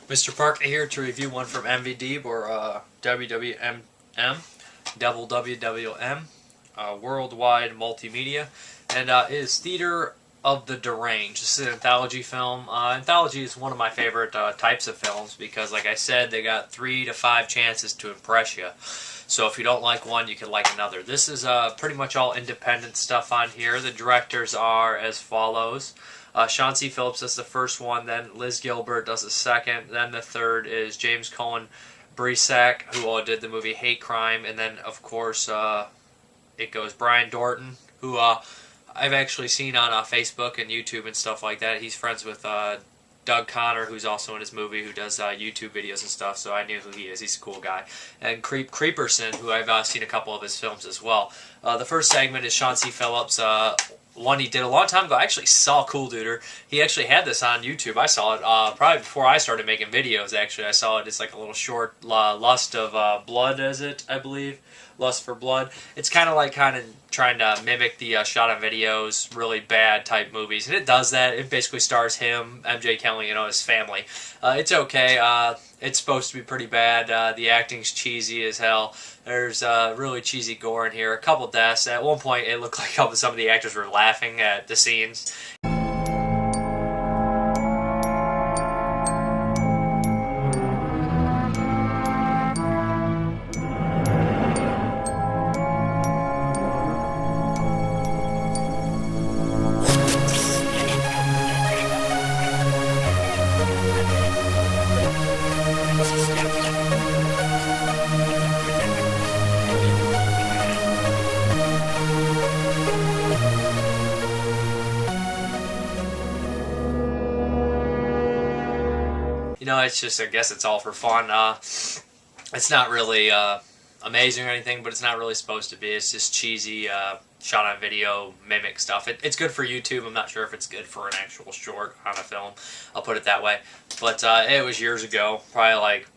Mrparka here to review one from MVD or WWMM, Double WWM, Worldwide Multimedia, and it is Theater of the Deranged. This is an anthology film. Anthology is one of my favorite types of films because, like I said, they got 3 to 5 chances to impress you. So if you don't like one, you can like another. This is pretty much all independent stuff on here. The directors are as follows. Sean C. Phillips does the first one, then Liz Gilbert does the second, then the third is James Cohen Bressack, who did the movie Hate Crime, and then, of course, it goes Brian Dorton, who I've actually seen on Facebook and YouTube and stuff like that. He's friends with Doug Connor, who's also in his movie, who does YouTube videos and stuff, so I knew who he is. He's a cool guy. And Creeperson, who I've seen a couple of his films as well. The first segment is Sean C. Phillips, one he did a long time ago. I actually saw Cool Duder. He actually had this on YouTube. I saw it probably before I started making videos, actually. I saw it. It's like a little short, Lust of Blood, is it, I believe? Lust for Blood. It's kind of trying to mimic the shot on videos, really bad type movies. And it does that. It basically stars him, MJ Kelly, his family. It's okay. It's supposed to be pretty bad. The acting's cheesy as hell. There's really cheesy gore in here. A couple deaths. At one point, it looked like some of the actors were laughing at the scenes. It's just, I guess it's all for fun. It's not really amazing or anything, but it's not really supposed to be. It's just cheesy, shot on video, mimic stuff. It's good for YouTube. I'm not sure if it's good for an actual short on a film. I'll put it that way. But it was years ago, probably like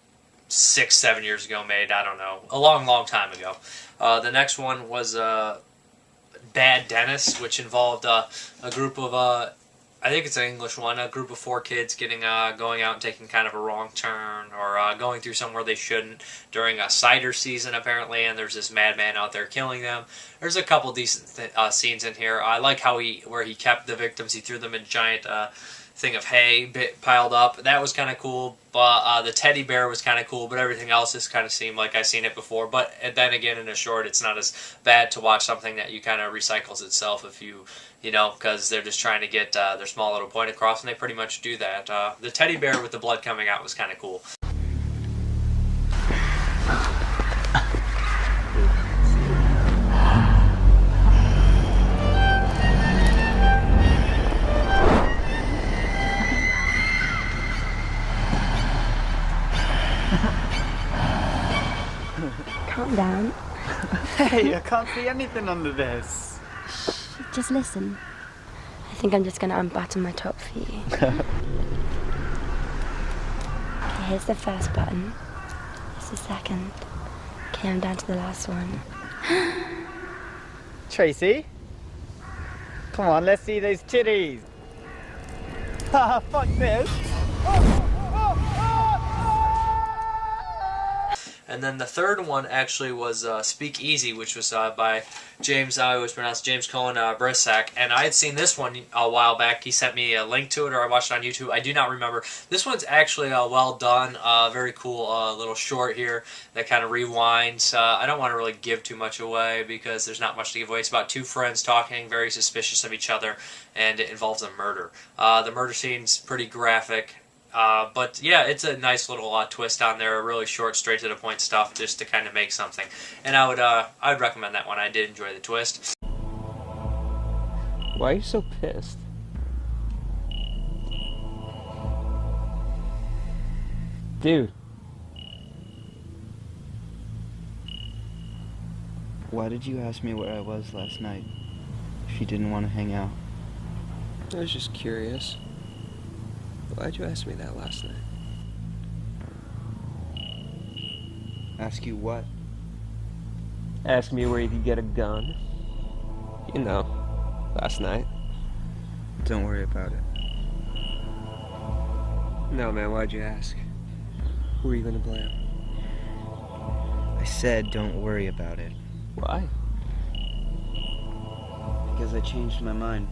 6-7 years ago made, I don't know. A long, long time ago. The next one was Bad Dentist, which involved a group of... I think it's an English one, a group of 4 kids going out and taking kind of a wrong turn, or going through somewhere they shouldn't during a cider season, apparently, and there's this madman out there killing them. There's a couple decent scenes in here. I like how where he kept the victims. He threw them in a giant thing of hay piled up. That was kind of cool, but the teddy bear was kind of cool, but everything else just kind of seemed like I've seen it before. But then again, in a short, it's not as bad to watch something that you kind of recycles itself if you because they're just trying to get their small little point across, and they pretty much do that. The teddy bear with the blood coming out was kind of cool. Calm down. Hey, I can't see anything under this. Just listen. I think I'm just going to unbutton my top for you. Okay, here's the first button. Here's the second. Okay, I'm down to the last one. Tracy? Come on, let's see those titties. Haha, fuck this. And then the third one actually was Speakeasy, which was by James, I always pronounce James Cohen Bressack. And I had seen this one a while back. He sent me a link to it, or I watched it on YouTube. I do not remember. This one's actually well done. Very cool little short here that kind of rewinds. I don't want to really give too much away because there's not much to give away. It's about 2 friends talking, very suspicious of each other, and it involves a murder. The murder scene's pretty graphic. But yeah, it's a nice little twist on there, really short, straight to the point stuff, just to kind of make something. And I'd recommend that one. I did enjoy the twist. Why are you so pissed? Dude. Why did you ask me where I was last night if you didn't want to hang out? I was just curious. Why'd you ask me that last night? Ask you what? Ask me where you could get a gun. You know, last night. Don't worry about it. No, man, why'd you ask? Who are you gonna blame? I said don't worry about it. Why? Because I changed my mind.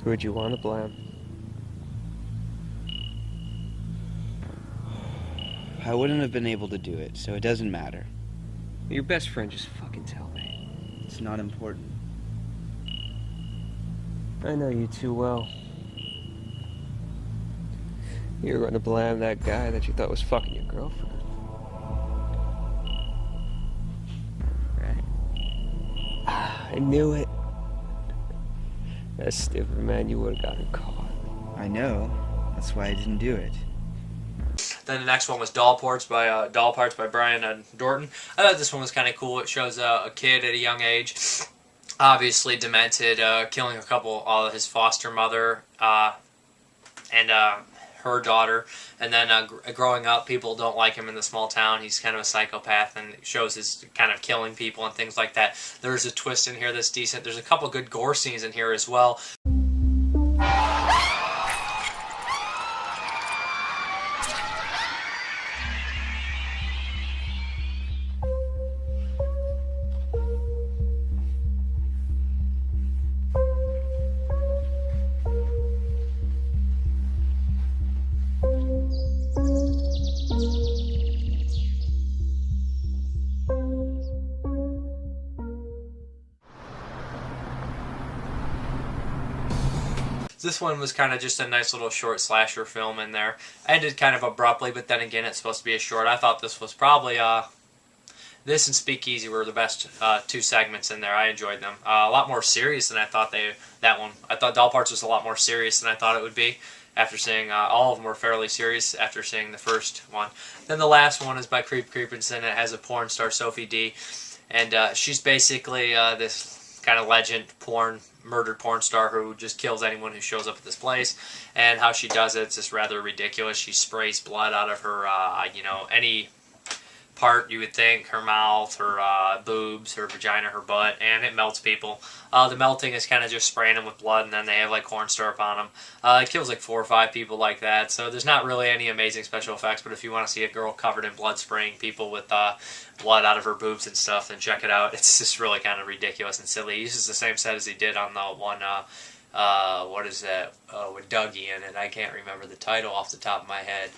Who would you want to blame? I wouldn't have been able to do it, so it doesn't matter. Your best friend, just fucking tell me. It's not important. I know you too well. You're gonna blame that guy that you thought was fucking your girlfriend. Right? I knew it. That stupid man, you would have gotten caught. I know. That's why I didn't do it. Then the next one was Doll Parts by Brian Dorton. I thought this one was kind of cool. It shows a kid at a young age, obviously demented, killing a couple, his foster mother and her daughter. And then growing up, people don't like him in the small town. He's kind of a psychopath, and it shows his kind of killing people and things like that. There's a twist in here that's decent. There's a couple good gore scenes in here as well. This one was kind of just a nice little short slasher film in there. Ended kind of abruptly, but then again, it's supposed to be a short. I thought this was probably, this and Speakeasy were the best two segments in there. I enjoyed them. A lot more serious than I thought that one. I thought Doll Parts was a lot more serious than I thought it would be. After seeing, all of them were fairly serious after seeing the first one. Then the last one is by Creep Creepinson. It has a porn star, Sophie D. And she's basically this kind of legend murdered porn star who just kills anyone who shows up at this place. And how she does it's just rather ridiculous. She sprays blood out of her, any part you would think, her mouth, her boobs, her vagina, her butt, and it melts people. The melting is kind of just spraying them with blood, and then they have like corn syrup on them. It kills like 4 or 5 people like that, so there's not really any amazing special effects, but if you want to see a girl covered in blood spraying people with blood out of her boobs and stuff, then check it out. It's just really kind of ridiculous and silly. He uses the same set as he did on the one, what is that, with Dougie in it. I can't remember the title off the top of my head.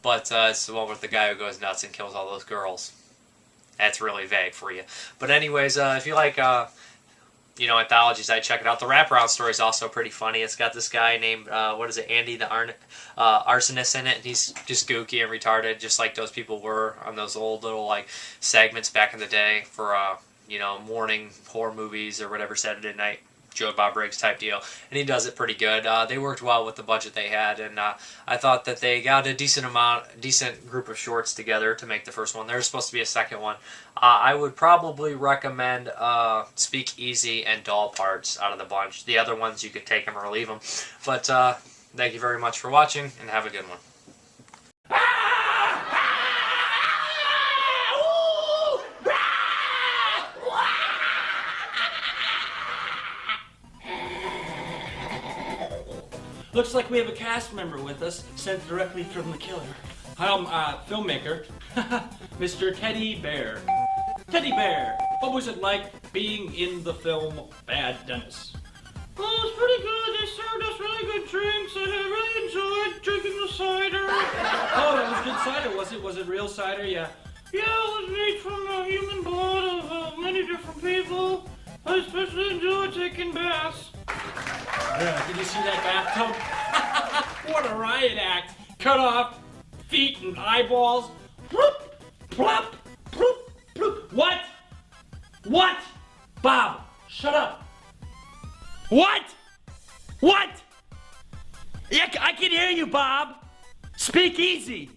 But it's the one with the guy who goes nuts and kills all those girls. That's really vague for you. But anyways, if you like, anthologies, I'd check it out. The wraparound story is also pretty funny. It's got this guy named, Andy the arsonist in it. And he's just gooky and retarded, just like those people were on those old little, segments back in the day for, morning horror movies or whatever, Saturday night. Joe Bob Briggs type deal, and he does it pretty good. They worked well with the budget they had, and I thought that they got a decent group of shorts together to make the first one. There's supposed to be a second one. I would probably recommend Speakeasy and Doll Parts out of the bunch. The other ones you could take them or leave them. But thank you very much for watching, and have a good one. Looks like we have a cast member with us, sent directly from the killer. I'm filmmaker, Mr. Teddy Bear. Teddy Bear, what was it like being in the film Bad Dennis? Oh, it was pretty good. They served us really good drinks, and I really enjoyed drinking the cider. Oh, it was good cider, was it? Was it real cider? Yeah. Yeah, it was made from the human blood of many I especially enjoy taking baths. Did you see that bathtub? What a riot act. Cut off feet and eyeballs. Bloop, plop, bloop, bloop. What? What? Bob, shut up. What? What? Yeah, I can hear you, Bob. Speak easy.